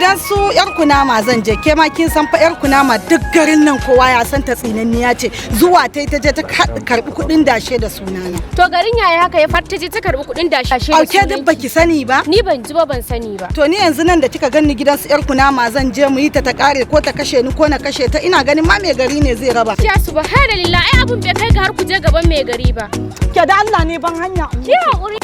gidan su yar kunama zan je, ke ma kin san fa yar kunama duk garin nan kowa ya san ta tsinanniya ce, zuwa ta je ta karbi kudin dashe da sunana. To garin yaya haka ya farta je ta karbi kudin dashe da sunana? Auke duk baki sani ba? Ni ban ji ba, ban sani ba. To ni yanzu nan da kika ganni gidan su yar kunama zan je mu yi ta kare ko ta kashe ni ko na kashe ta, ina ganin ma mai gari ne zai raba. Ya subhanallah, ai abun bai kai ga har ku je gaban mai gari ba. Ke da Allah ne ban hanya. Ki hakuri.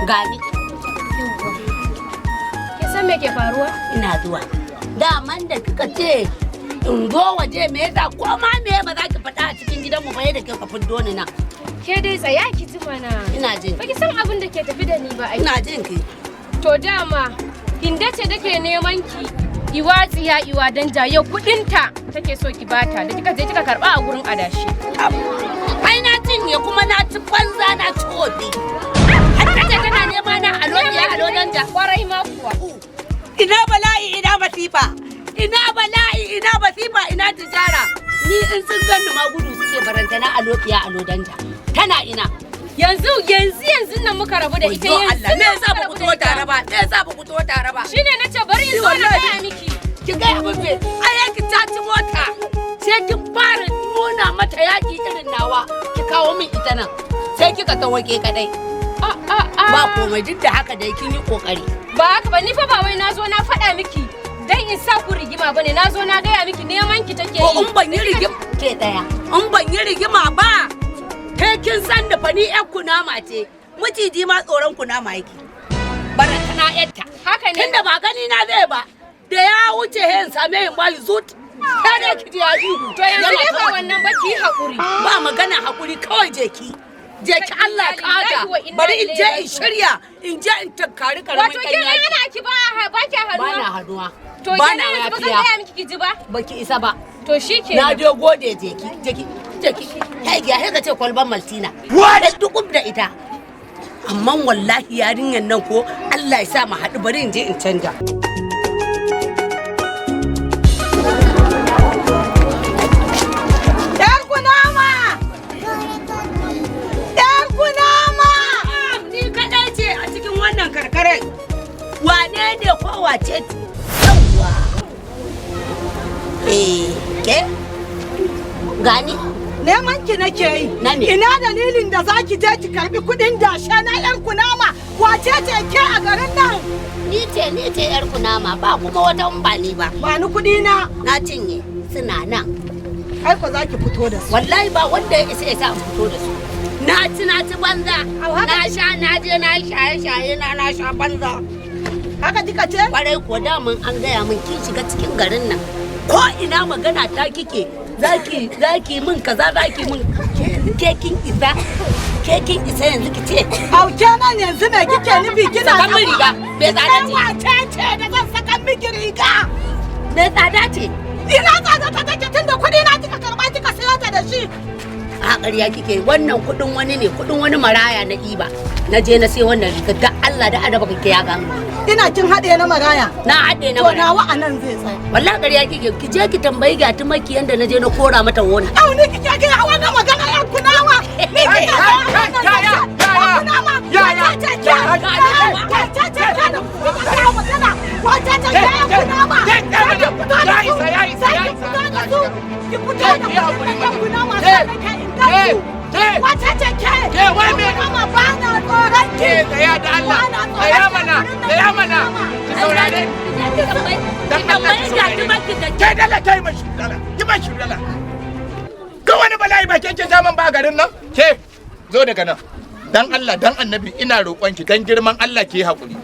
Gani. Kin san me ke faruwa? Ina zuwa. Daman da kika ce in zo waje me yasa ko ma me ba za ki faɗa a cikin gidanmu ba yadda kika fiddo ni nan. Ke dai tsaya ki ji mana. Ina jin. Ba ki san abin da ke tafi da ni ba ai. Ina jin ki. To dama Hinde ce take neman ki iwa tsiya iwa danja yau kudinta take so ki bata da kika je kika karba a gurin adashi. Ai na cinye kuma na ci banza na ci wofi. Kace kana nema na alo danja. Kwarai ma kuwa. Ina bala'i ina masifa. Ina bala'i ina masifa ina tijara. Ni in sun ganni ma gudu suke barantana alo danja. Tana ina. Yanzu nan muka rabu da ita yanzu. Allah me yasa ba ku to tare ba? Me yasa ba ku to tare ba? Shine nace bari in zo na ga miki. Ki ga abin me? Ai ki ta ci mota. Sai kin fara nuna mata yaki irin nawa. Ki kawo min ita nan. Sai kika tawoke kadai. Ba komai duk da haka dai kin yi kokari. Ba haka ba, ni fa ba wai nazo na faɗa miki dan in sa ku rigima bane, nazo na gaya miki neman ki take yi. Ko in ban yi rigima ke daya. In ban yi rigima ba. Kai kin san da fa ni ƴar kunama ce. Miciji ma tsoron kunama yake. Barantana ƴarta. Haka ne. Tunda ba gani na zai ba. Da ya wuce hen same yin bayi zut. Sai dai ki ji ya ihu. To yanzu ne ba wannan ba ki hakuri. Ba magana hakuri kawai je ki. Je ki Allah kada. Bari in je in shirya. In je in takkari karamin Wato kin hana ki ba ki haduwa. Ba na haduwa. To ba na yafiya. Ba zan gaya miki ki ji ba. Baki isa ba. To shikenan. Na je gode je ki. Kai ya haka ce kwalban Maltina. Da dukub da ita. Amma wallahi yarinyan nan ko Allah ya sa mu haɗu bari in je in canja. Yar kunama! Yar kunama! Ni kaɗai ce a cikin wannan karkarai. Wane ne ko wace ce? Yawwa. Ke? Gani? Neman ki nake yi. Ina dalilin da za ki je ki karbi kudin dashe na yar kunama? Wace ce ke a garin nan? Ni ce yar kunama ba kuma wata ba ni ba. Ba ni kudi na. Na cinye suna nan. Ai ko za ki fito da su. Wallahi ba wanda ya isa ya sa fito da su. Na ci banza. Na sha na je na shaye na sha banza. Haka kika ce? Kwarai ko daman an gaya min kin shiga cikin garin nan. Ko ina magana ta kike. Zaki min kaza zaki min kekin isa yanzu ki ce auke nan yanzu me kike nufi kina saka min riga me tsada ce wace ce da zan saka miki riga me tsada ce ina tsada ta take tunda kudi na kika karba kika sayo ta da shi a ƙarya kike wannan kudin wani ne kudin wani maraya na iba na je na sai wannan riga da Allah da adaba kake ya gamu ina kin hade na maraya na hade na maraya to nawa anan zai tsaya wallahi ƙarya kike ki je ki tambayi ga tumaki yanda na je na kora mata wani au ni kike ga wannan magana ya kunawa ni kike wani bala'i ba ke zaman ba garin nan ke zo daga nan dan Allah dan annabi ina roƙonki dan girman Allah ke haƙuri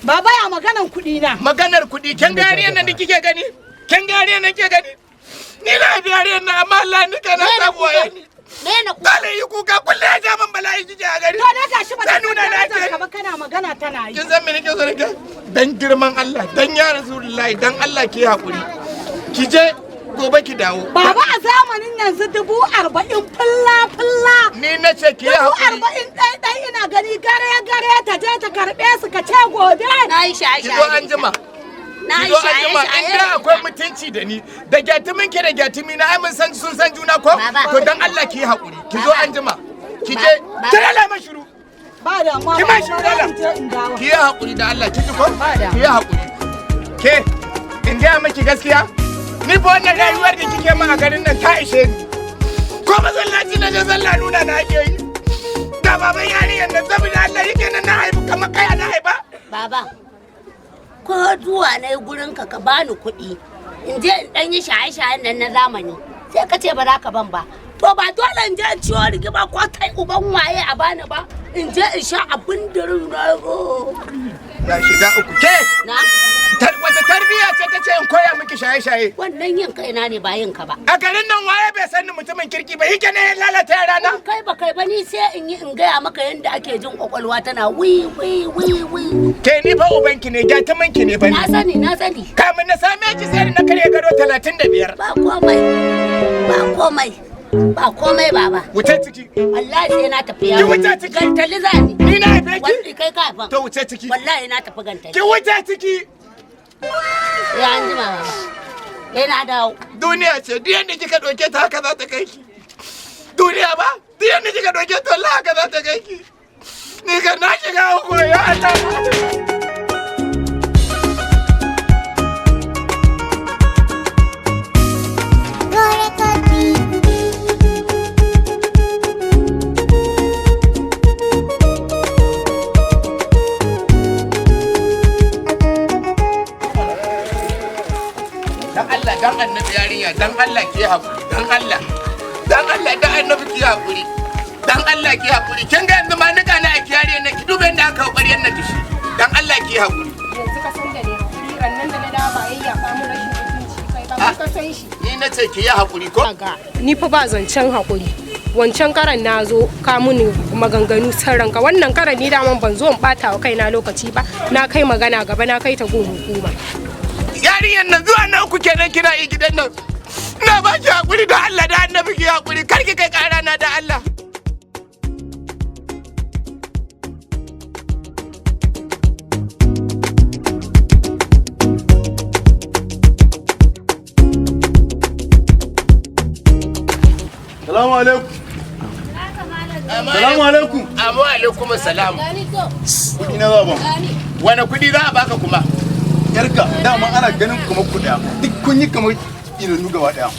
baba ya maganar kuɗi na maganar kuɗi ken gariyan nan kike gani ken gariyan nan kike gani ni na gariyan nan amma Allah ni kana sabuwa ni me na ku dole yi kuka kulle ya ja man bala'i kike a gari to da gashi ba ta nuna na ce ka kana magana tana yi kin san me nake so nake dan girman Allah dan ya rasulullahi dan Allah ke haƙuri ki je gobe ki dawo. Baba a zamanin yanzu 40,000 fulla. Ni na ce ki haƙuri. 40,000 ɗai ina kana gani gare ta je ta karɓe su ka ce gobe. Na yi shaye-shaye. Ki zo an jima. Na yi Ki zo an jima in shaye-shaye. da akwai mutunci da ni da gyatumin ki da gyatumi na ai mun san sun san juna ko? Baba. To dan Allah ki yi haƙuri. Ki zo an jima. Ki je. Baba. Ki rala mai shiru. Ba da ma Ki ba ma shi dala. Ki yi haƙuri da Allah ki ji ko? Ki yi haƙuri. Ke in gaya miki gaskiya ni fa wannan rayuwar da kike min a garin nan ta ishe ni. Ko masallaci na je sallah nuna na ake yi. Da baban yarinyar nan saboda Allah yake nan na haifu kamar kaya na haifa. Baba, ko zuwa na yi gurin ka bani kuɗi, in je in ɗan yi shaye-shayen nan na zamani, sai ka ce ba za ka ban ba. To ba dole in je in ciwo rigima ko kai uban waye a bani ba, in je in sha abin da na Ya shiga uku ke. na Wata tarbiyya ce ta ce in koya miki shaye-shaye. wannan yin kaina ne ba yin ka ba. A garin nan waye bai san ni mutumin kirki ba yake ne ya lalata yara na. Kai ba kai ba ni sai in yi in gaya maka yadda ake jin kwakwalwa tana wi wi wi wi. Ke ni fa ubanki ne gyatumanki ne fa ni. Na sani na sani. Kamin na same ki sai na karya gado 35. Ba komai ba komai ba komai baba. Wuce ciki. Wallahi sai na tafi Ki yawo. wuce ciki. Gantali zani. Ni na haife ki. Wanda kai ka haifan. To wuce ciki. Wallahi na tafi gantali. Ki wuce ciki. Ya an jima baba. Sai na dawo. Duniya ce duk yanda kika ɗauke ta haka za ta kai ki. Duniya ba duk yanda kika ɗauke ta Allah haka za ta kai ki. Ni kan na shiga uku ya Allah. Dan annabi yarinya dan Allah ki haƙuri dan Allah dan annabi ki haƙuri dan Allah ki haƙuri kin ga yanzu ma nika na a kiyariyan nan ki dube da aka ƙwaryan nan dishi dan Allah ki haƙuri Yanzu ka san da ne hakuri rannan da na dawo ba yayyafa mu rashin mutunci kai ba ka san shi. ni na ce ki yi haƙuri ko Ni fa ba zancen hakuri. Wancan karan na zo ka muni maganganu san ranka wannan karan ni daman ban zo in bata wa kaina lokaci ba na kai magana gaba na kai ta gun hukuma. yariyan nan zuwa na uku kenan kina yi gidan nan na ba ki haƙuri da Allah da annabi ki haƙuri kar ki kai ƙara na da Allah Salamu alaikum. Salamu alaikum. Amma alaikum salam. Kuɗi na za ban. Wani kuɗi za a baka kuma? Yarka dama ana ganin kuma kuɗa. Duk kun yi kamar idanu gaba ɗaya.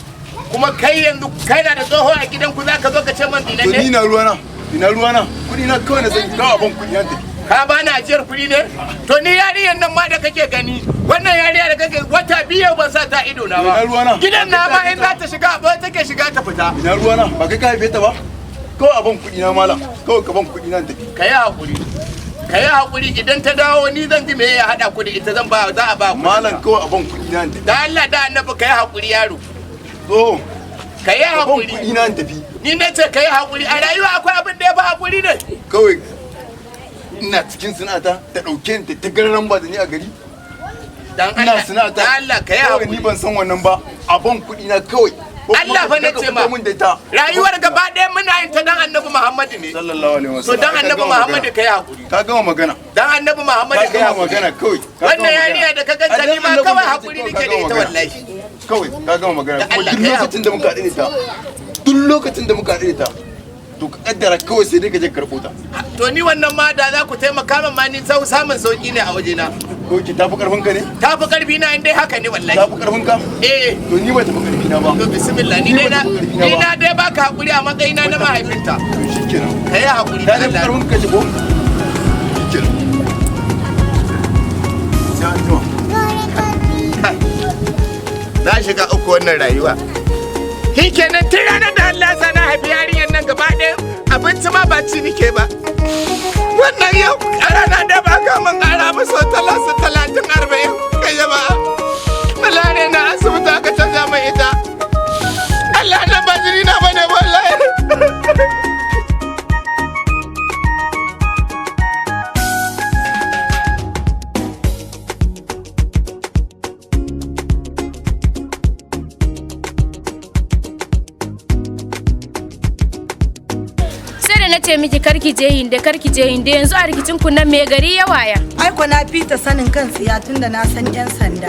Kuma kai yanzu kai na da tsoho a gidan ku za ka zo ka ce man dinan To ni ne? na ruwana. Ina ruwana. Kuɗi na kawai na san kawo ban kuɗi na tafi. Ka ba na ajiyar kuɗi ne? To ni yarinyar nan ma da kake gani wannan yarinya da kake wata biyu ban sa ta ido na ba. Ina ruwana. Gidan na ma in za ta shiga ba take shiga ta fita. Ina ruwana. Ba kai ka haife ta ba? Kawai a ban kuɗi na malam. Kawai ka ban kuɗi na tafi. Ka yi haƙuri. Ka yi haƙuri idan ta dawo ni zan ji me ya haɗa ku da ita zan ba za a ba ku. Malam kawai a ban kuɗi na tafi. Da Allah da annabi ka yi haƙuri yaro. So, Ka yi ka ban kuɗi haƙuri. na tafi. Ni na ce ka yi haƙuri a rayuwa akwai abin da ya fi haƙuri ne. Kawai ina cikin sana'ata ta ɗauke ni ta gararan ba da ni a gari. Dan Ina Allah, sana'ata. dan Allah ka yi Kawai ni haƙuri. ban san wannan ba. A ban kuɗi na kawai. Ko kuma Allah fa ka na fito ce ma. min da ita. Rayuwar gaba ɗaya muna yin ta dan annabi Muhammadu ne. Sallallahu alaihi wasallam. To dan Ka annabi gama Muhammadu magana. ka yi haƙuri. Ka gama magana. Dan annabi Muhammadu Ka ka yi gama haƙuri. magana kawai. Ka Wannan gama yarinya magana. da ka ganta ni ma Annabi kawai Muhammad haƙuri kawai nake ka da ita gama magana. wallahi. Kawai ka gama magana. Da Kuma Allah duk ka yi lokacin da muka haɗu da ita. Duk lokacin da muka haɗu da ita. To ka kaddara kawai sai dai ka je karɓo ta. To ni wannan ma da za ku taimaka min ma ni samun sauki ne a wajena. Ko ki tafi karfin ka ne? Ta fi ƙarfi na in dai haka ne wallahi. Tafi karfin ka? Eh. To ni ba tafi karfi na ba. To bismillah ni dai na dai baka haƙuri a matsayina na mahaifinta. To shikenan. Ka yi haƙuri Ta da tafi Allah. karfin ka ce ko? Shikenan. Sai an jima. Na shiga uku wannan rayuwa. Shi kenan tun ranar da Allah sa na haifi yarinyar nan gaba ɗaya abinci ma ba ci nike ba. Wannan yau a rana da ba ka mun ƙara musu 30-40 kai jama'a. Allah ne na asibiti aka canza mai ita. Allah na ba jini na bane wallahi. da na ce miki karki je hinde yanzu a rikicin ku nan me gari ya waya. Ai ko na fita sanin kan tsiya tunda na san yan sanda.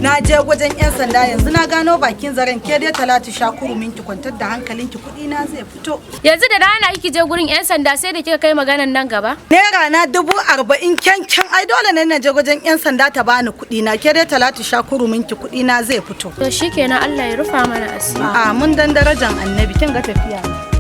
Na je wajen yan sanda yanzu na gano bakin zaren ke dai Talatu Shakuru minki kwantar da hankalinki kuɗi na zai fito. Yanzu da rana kike je gurin yan sanda sai da kika kai maganan nan gaba. Naira na 40,000 kyankyan ai dole ne na je wajen yan sanda ta bani kuɗi na ke dai Talatu Shakuru minki kuɗi na zai fito. To shikenan Allah ya rufa mana asiri. A mun dan darajan Annabi kin ga tafiya.